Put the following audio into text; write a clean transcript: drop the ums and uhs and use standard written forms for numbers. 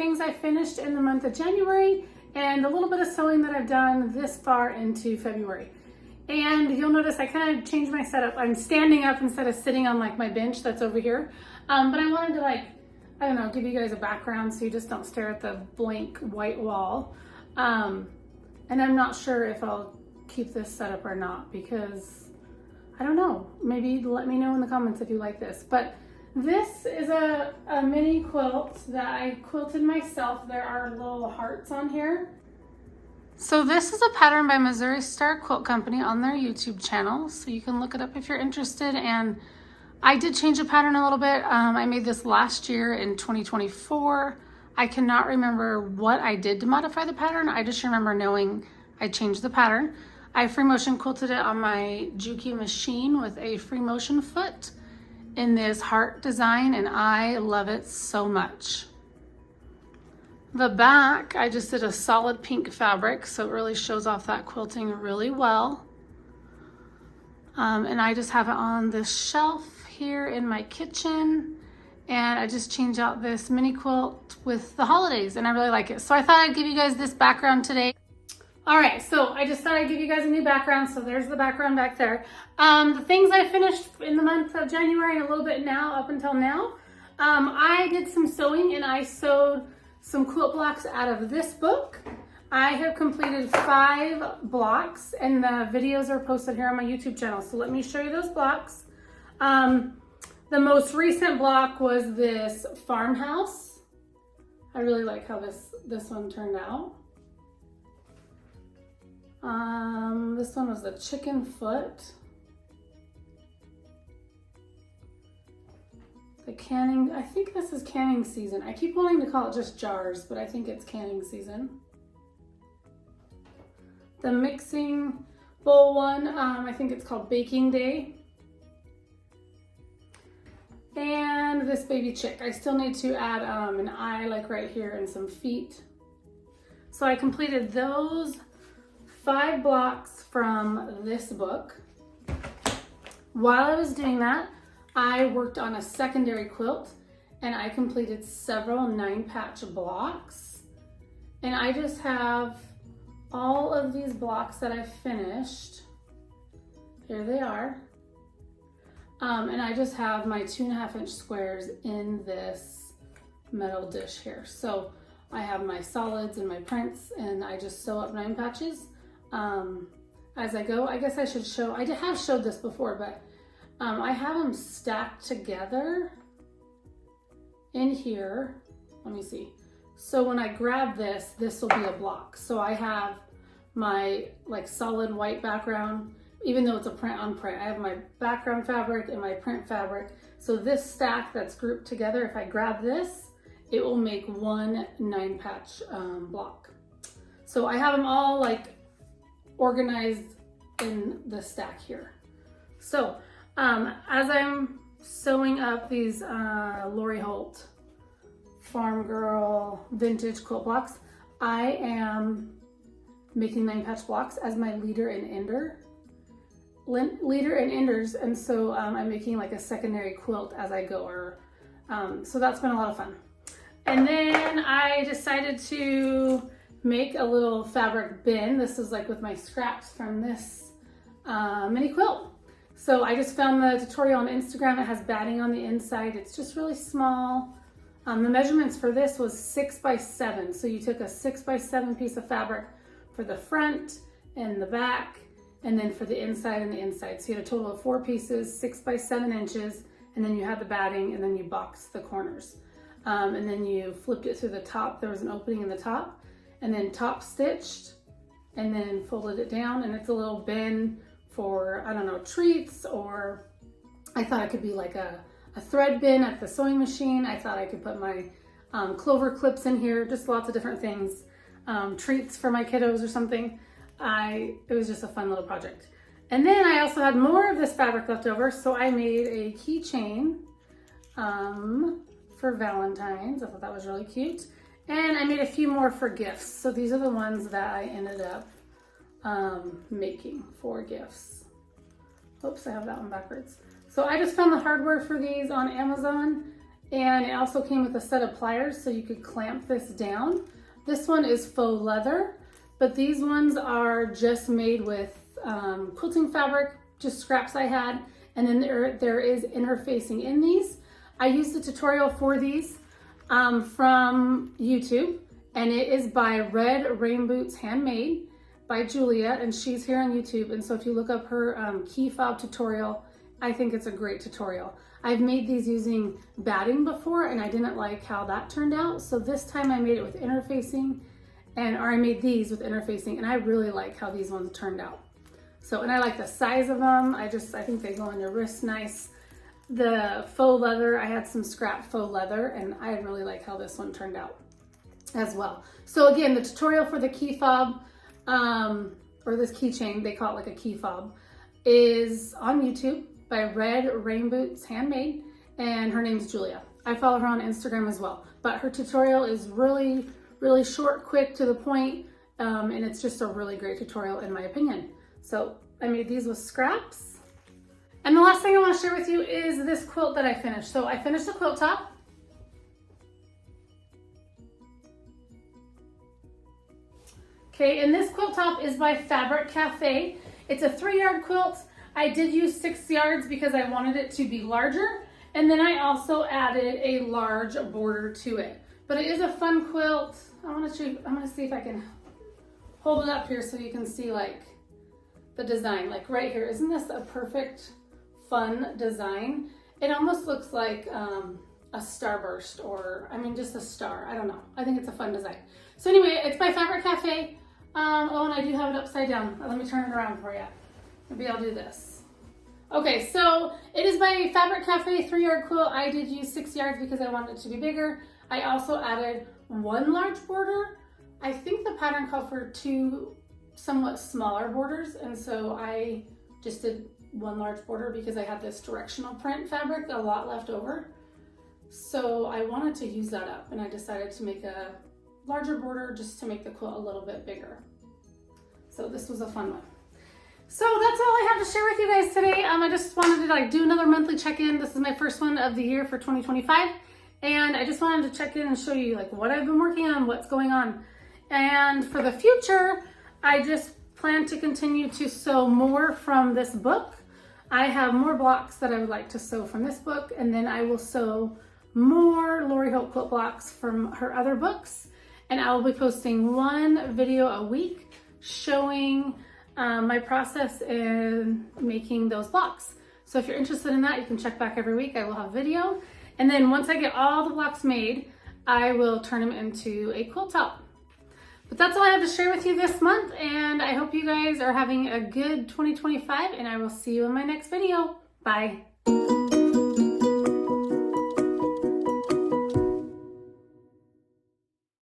things I finished in the month of January and a little bit of sewing that I've done this far into February. And you'll notice I kind of changed my setup. I'm standing up instead of sitting on like my bench that's over here. But I wanted to like, I don't know, give you guys a background so you just don't stare at the blank white wall. And I'm not sure if I'll keep this setup or not because I don't know. Maybe let me know in the comments if you like this. But this is a mini quilt that I quilted myself. There are little hearts on here. So this is a pattern by Missouri Star Quilt Company on their YouTube channel. So you can look it up if you're interested. And I did change the pattern a little bit. I made this last year in 2024. I cannot remember what I did to modify the pattern. I just remember knowing I changed the pattern. I free motion quilted it on my Juki machine with a free motion foot in this heart design, and I love it so much. The back, I just did a solid pink fabric, so it really shows off that quilting really well. And I just have it on this shelf here in my kitchen, and I just changed out this mini quilt with the holidays, and I really like it. So I thought I'd give you guys this background today. All right, so I just thought I'd give you guys a new background. So there's the background back there. The things I finished in the month of January and a little bit now, up until now, I did some sewing and I sewed some quilt blocks out of this book. I have completed 5 blocks and the videos are posted here on my YouTube channel. So let me show you those blocks. The most recent block was this farmhouse. I really like how this one turned out. This one was the chicken foot. The canning, I think this is canning season. I keep wanting to call it just jars, but I think it's canning season. The mixing bowl one, I think it's called baking day. And this baby chick. I still need to add an eye like right here and some feet. So I completed those 5 blocks from this book. While I was doing that, I worked on a secondary quilt and I completed several 9-patch blocks. And I just have all of these blocks that I finished. Here they are. And I just have my 2.5-inch squares in this metal dish here. So I have my solids and my prints and I just sew up 9 patches. As I go. I guess I should show, I have showed this before, but I have them stacked together in here. Let me see. So when I grab this, this will be a block. So I have my like solid white background, even though it's a print on print. I have my background fabric and my print fabric. So this stack that's grouped together, if I grab this, it will make one 9-patch block. So I have them all like organized in the stack here. So as I'm sewing up these Lori Holt Farm Girl vintage quilt blocks, I am making 9-patch blocks as my leader and ender. Leader and enders, and so I'm making like a secondary quilt as I go. So that's been a lot of fun. And then I decided to make a little fabric bin. This is like with my scraps from this mini quilt. So I just found the tutorial on Instagram. It has batting on the inside. It's just really small. The measurements for this was 6 by 7. So you took a 6 by 7 piece of fabric for the front and the back, and then for the inside and the inside. So you had a total of 4 pieces, 6 by 7 inches, and then you had the batting, and then you boxed the corners. And then you flipped it through the top. There was an opening in the top, and then top stitched, and then folded it down, and it's a little bin for, I don't know, treats, or I thought it could be like a thread bin at the sewing machine. I thought I could put my clover clips in here, just lots of different things, treats for my kiddos or something. It was just a fun little project. And then I also had more of this fabric left over, so I made a keychain for Valentine's. I thought that was really cute. And I made a few more for gifts. So these are the ones that I ended up making for gifts. Oops, I have that one backwards. So I just found the hardware for these on Amazon, And it also came with a set of pliers so you could clamp this down. This one is faux leather, but these ones are just made with quilting fabric, just scraps I had. And then there is interfacing in these. I used a tutorial for these from YouTube, and it is by Red Rain Boots Handmade by Julia, and she's here on YouTube. And so if you look up her key fob tutorial, I think it's a great tutorial. I've made these using batting before, and I didn't like how that turned out. So this time I made it with interfacing, or I made these with interfacing, and I really like how these ones turned out. So, and I like the size of them. I think they go on your wrist nice. The faux leather, I had some scrap faux leather, and I really like how this one turned out as well. So again, the tutorial for the key fob, or this keychain, they call it like a key fob, is on YouTube by Red Rain Boots Handmade, and her name's Julia. I follow her on Instagram as well, but her tutorial is really, really short, quick, to the point, and it's just a really great tutorial in my opinion. So I made these with scraps. And the last thing I want to share with you is this quilt that I finished. So I finished the quilt top. Okay, and this quilt top is by Fabric Cafe. It's a 3-yard quilt. I did use 6 yards because I wanted it to be larger. And then I also added a large border to it. But it is a fun quilt. I'm gonna see if I can hold it up here so you can see like the design, like right here. Isn't this a perfect, fun design? It almost looks like a starburst, or I mean just a star. I don't know. I think it's a fun design. So anyway, it's by Fabric Cafe. Oh, and I do have it upside down. Let me turn it around for you. Maybe I'll do this. Okay, so it is by Fabric Cafe 3-yard quilt. I did use 6 yards because I wanted it to be bigger. I also added 1 large border. I think the pattern called for 2 somewhat smaller borders, and so I just did 1 large border because I had this directional print fabric, a lot left over. So I wanted to use that up, and I decided to make a larger border just to make the quilt a little bit bigger. So this was a fun one. So that's all I have to share with you guys today. I just wanted to do another monthly check-in. This is my first one of the year for 2025. And I just wanted to check in and show you what I've been working on, what's going on. And for the future, I just plan to continue to sew more from this book. I have more blocks that I would like to sew from this book, and then I will sew more Lori Hope quilt blocks from her other books. And I will be posting 1 video a week showing my process in making those blocks. So if you're interested in that, you can check back every week. I will have video. And then once I get all the blocks made, I will turn them into a quilt top. But that's all I have to share with you this month, and I hope you guys are having a good 2025, and I will see you in my next video. Bye.